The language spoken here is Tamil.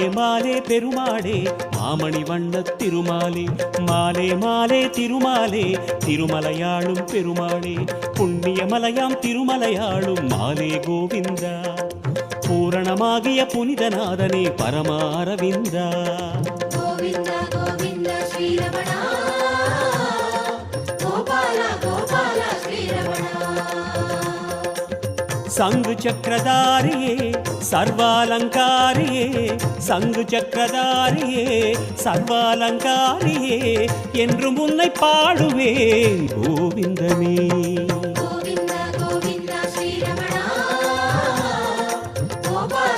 மாலே பெருமாளே மாமணி வண்ண திருமாலே மாலே மாலே திருமாலே திருமலையாளும் பெருமாளே புண்ணியமலையாம் திருமலையாளும் மாலே கோவிந்தா பூரணமாகிய புனிதநாதனே பரமாரவிந்தா கோவிந்தா கோவிந்தா ஸ்ரீரமணா கோபாலா கோபாலா ஸ்ரீரமணா சங்கு சக்கரதாரியே சர்வாலங்காரியே சங்கு சக்கரதாரியே சர்வாலங்காரியே என்றும் உன்னை பாடுவேன் கோவிந்தனே.